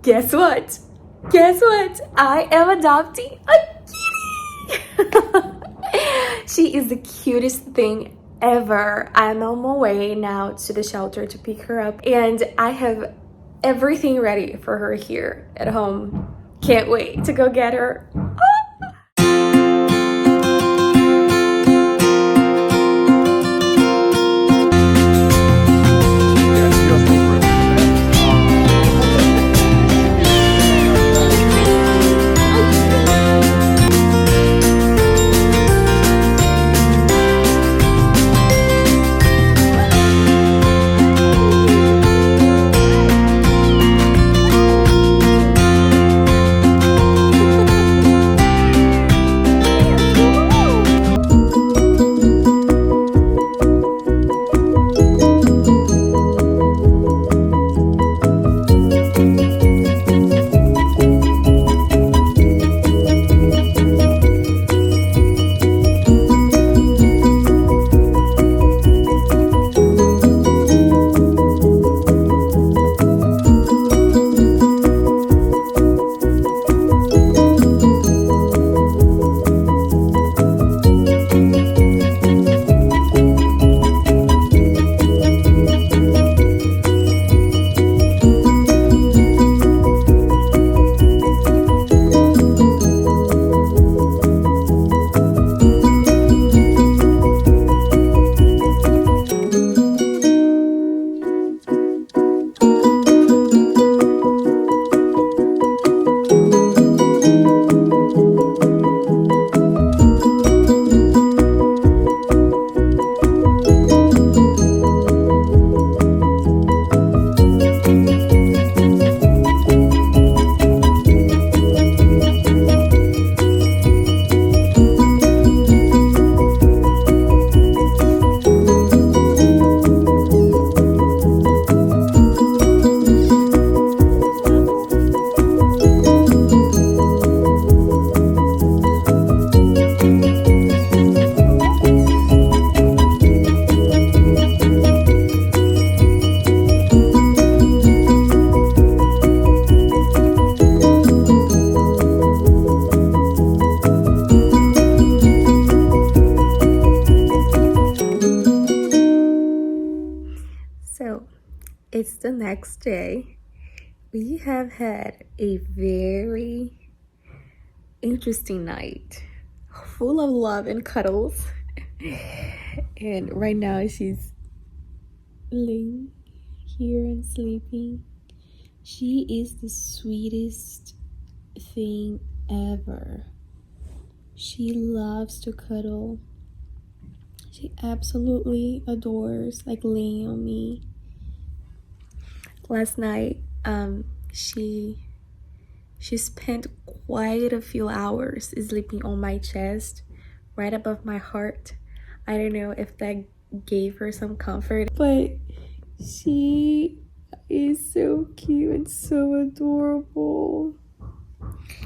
Guess what? Guess what? I am adopting a kitty. She is the cutest thing ever. I'm on my way now to the shelter to pick her up, and I have everything ready for her here at home. Can't wait to go get her. So it's the next day. We have had a very interesting night, full of love and cuddles. And right now she's laying here and sleeping. She is the sweetest thing ever. She loves to cuddle. She absolutely adores laying on me. Last night, she spent quite a few hours sleeping on my chest, right above my heart. I don't know if that gave her some comfort, but she is so cute and so adorable.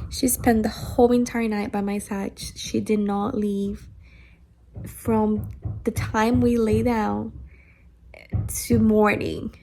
She spent the whole entire night by my side. She did not leave from the time we lay down to morning.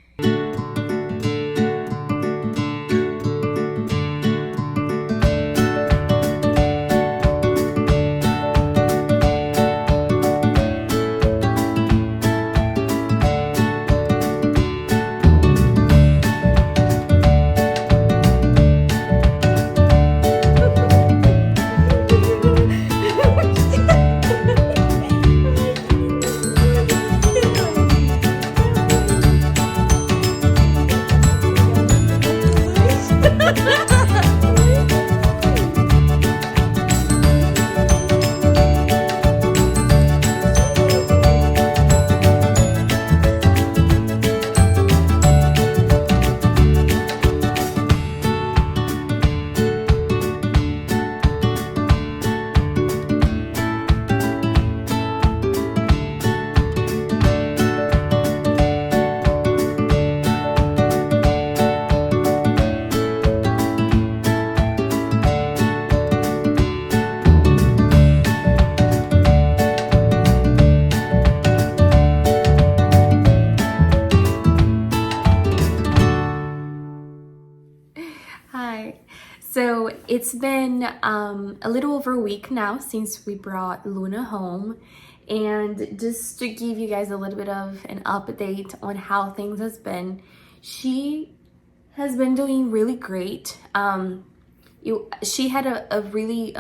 Hi. So it's been a little over a week now since we brought Luna home. And just to give you guys a little bit of an update on how things has been, she has been doing really great. She had a really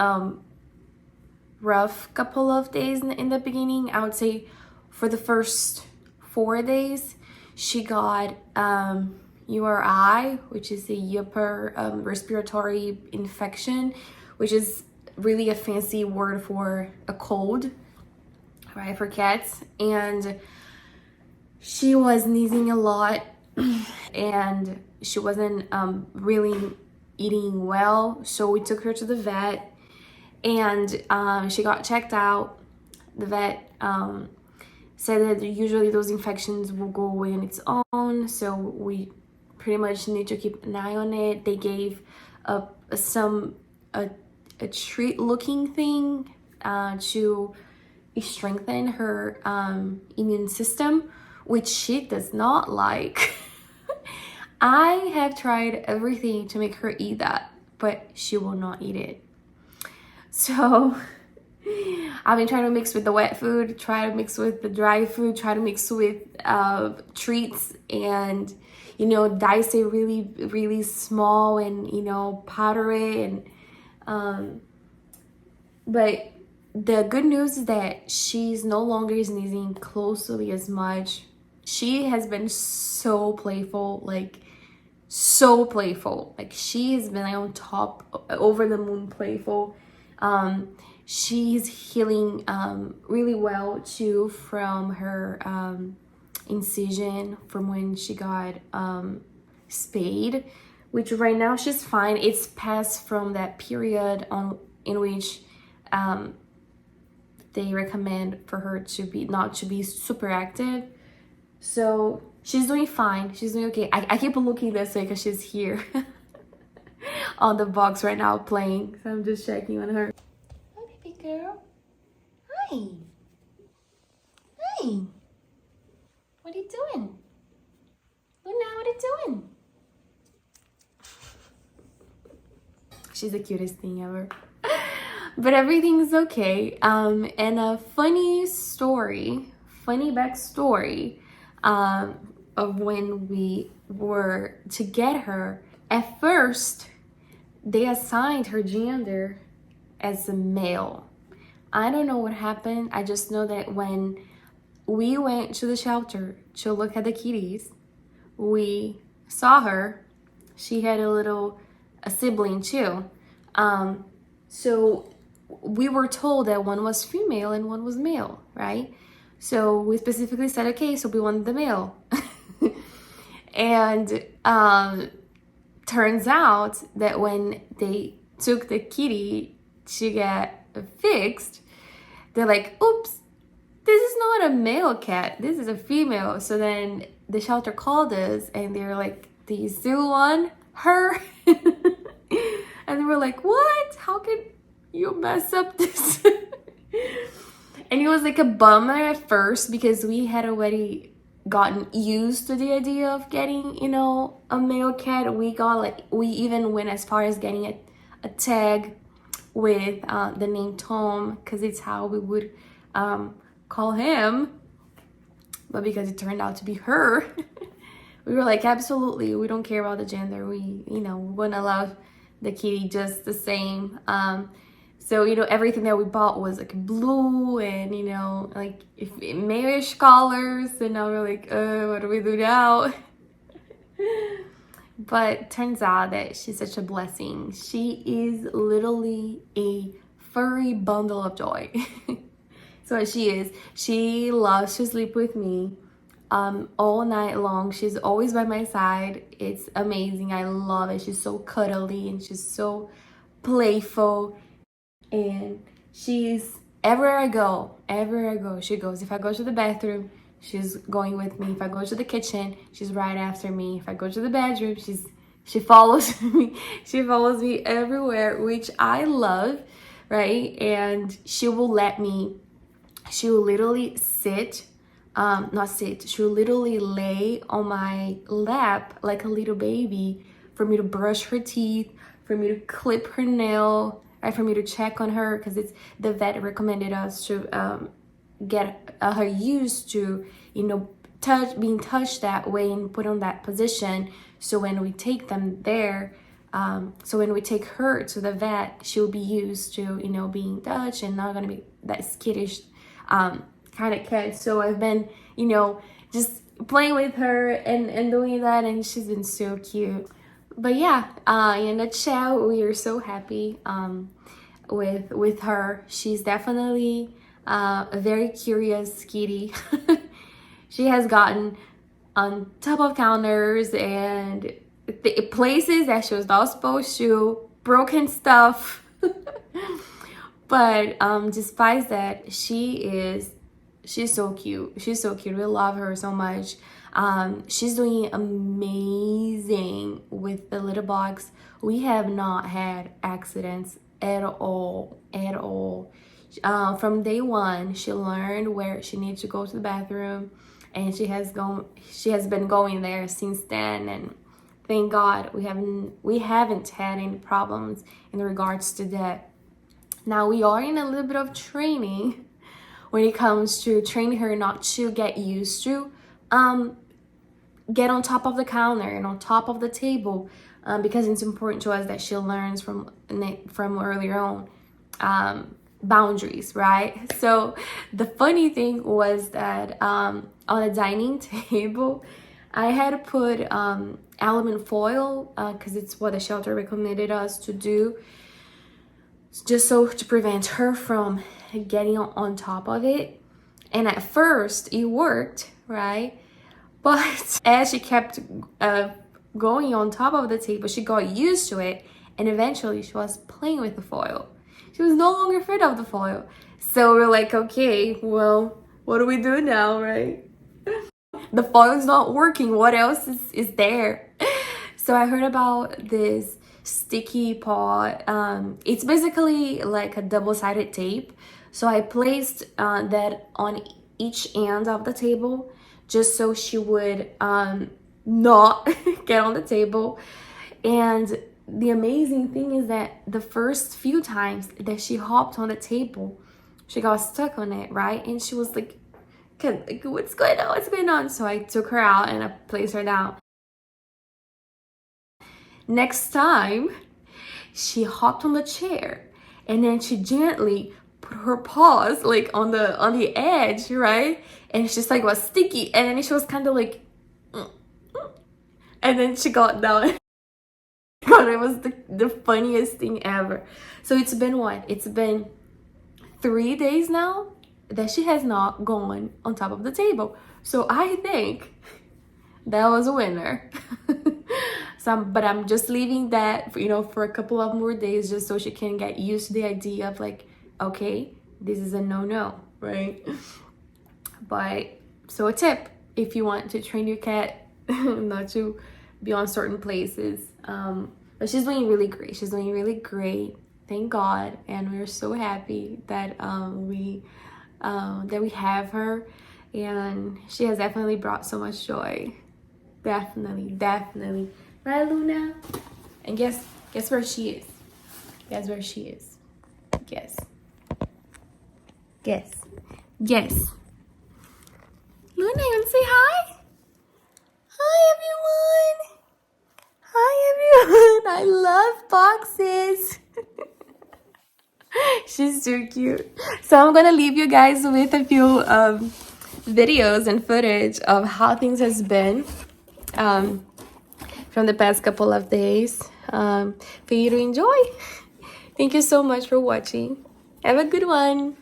rough couple of days in the beginning. I would say for the first 4 days, she got URI, which is the upper respiratory infection, which is really a fancy word for a cold, right, for cats. And she was sneezing a lot and she wasn't really eating well. So we took her to the vet and she got checked out. The vet said that usually those infections will go away on its own, so we pretty much need to keep an eye on it. They gave a treat looking thing to strengthen her immune system, which she does not like. I have tried everything to make her eat that, but she will not eat it. So I've been trying to mix with the wet food, try to mix with the dry food, try to mix with treats, and dice it really, really small, and powder it. And but the good news is that she's no longer sneezing closely as much. She has been so playful, like so playful. Like she has been on top, over the moon playful. She's healing really well too from her incision from when she got spayed, which right now she's fine. It's passed from that period in which they recommend for her to not to be super active. So she's doing fine. She's doing okay. I keep looking this way because she's here on the box right now playing. So I'm just checking on her. Hi, baby girl. Hi. Hi. What are you doing? Luna, what are you doing? She's the cutest thing ever. But everything's okay. And a funny backstory of when we were to get her. At first, they assigned her gender as a male. I don't know what happened. I just know that when we went to the shelter to look at the kitties, we saw her. She had a sibling too. So we were told that one was female and one was male, right? So we specifically said, okay, so we want the male. And turns out that when they took the kitty to get fixed, they're like, oops, this is not a male cat, this is a female. So then the shelter called us and they're like, do you still want her? And they were like, what? How can you mess up this? And it was like a bummer at first because we had already gotten used to the idea of getting, a male cat. We even went as far as getting a tag with the name Tom, because it's how we would call him. But because it turned out to be her, we were like, absolutely, we don't care about the gender. We want to love the kitty just the same. So everything that we bought was like blue and like male-ish colors, and now we're like, what do we do now? But turns out that she's such a blessing. She is literally a furry bundle of joy. So she is. She loves to sleep with me all night long. She's always by my side. It's amazing. I love it. She's so cuddly and she's so playful. And she's everywhere I go, she goes. If I go to the bathroom, she's going with me. If I go to the kitchen, she's right after me. If I go to the bedroom, she follows me. She follows me everywhere, which I love, right? And she will literally she'll literally lay on my lap like a little baby for me to brush her teeth, for me to clip her nail, right, for me to check on her, because it's the vet recommended us to get her used to, you know, being touched that way and put on that position. So when we take them there, so when we take her to the vet, she'll be used to, you know, being touched and not gonna be that skittish kind of cat. So I've been, you know, just playing with her and doing that, and she's been so cute. But yeah, in a nutshell, we are so happy with her. She's definitely a very curious kitty. She has gotten on top of counters and places that she was not supposed to, broken stuff. But despite that, she's so cute. She's so cute. We love her so much. She's doing amazing with the litter box. We have not had accidents at all. From day one, she learned where she needs to go to the bathroom, and she has been going there since then. And thank God we haven't had any problems in regards to that. Now we are in a little bit of training when it comes to training her not to get used to get on top of the counter and on top of the table, because it's important to us that she learns from earlier on boundaries, right? So the funny thing was that on a dining table, I had put aluminum foil, because it's what the shelter recommended us to do, just so to prevent her from getting on top of it. And at first it worked, right? But as she kept going on top of the table, she got used to it, and eventually she was playing with the foil. She was no longer afraid of the foil. So we're like, okay, well, what do we do now, right? The foil is not working. What else is there? So I heard about this sticky paw. It's basically like a double-sided tape. So I placed that on each end of the table, just so she would not get on the table. And the amazing thing is that the first few times that she hopped on the table, she got stuck on it, right? And she was like, what's going on? What's going on? So I took her out and I placed her down. Next time, she hopped on the chair, and then she gently put her paws like on the edge, right? And it's just like was sticky, and then she was kind of like, and then she got down. God, it was the funniest thing ever. So it's been what? It's been 3 days now that she has not gone on top of the table. So I think that was a winner. But I'm just leaving that, you know, for a couple of more days, just so she can get used to the idea of like, okay, this is a no-no, right? But so a tip, if you want to train your cat not to be on certain places, but she's doing really great. She's doing really great, thank God, and we're so happy that we have her, and she has definitely brought so much joy. Definitely. Right, Luna? And guess where she is? Guess where she is? Guess. Luna, you want to say hi? Hi, everyone. I love boxes. She's so cute. So I'm gonna leave you guys with a few videos and footage of how things has been from the past couple of days for you to enjoy. Thank you so much for watching. Have a good one.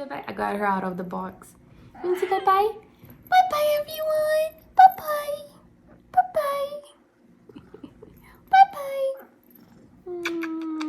bye-bye? I got her out of the box. You want to say bye-bye? Bye-bye, everyone. Bye-bye. Bye-bye. Bye-bye.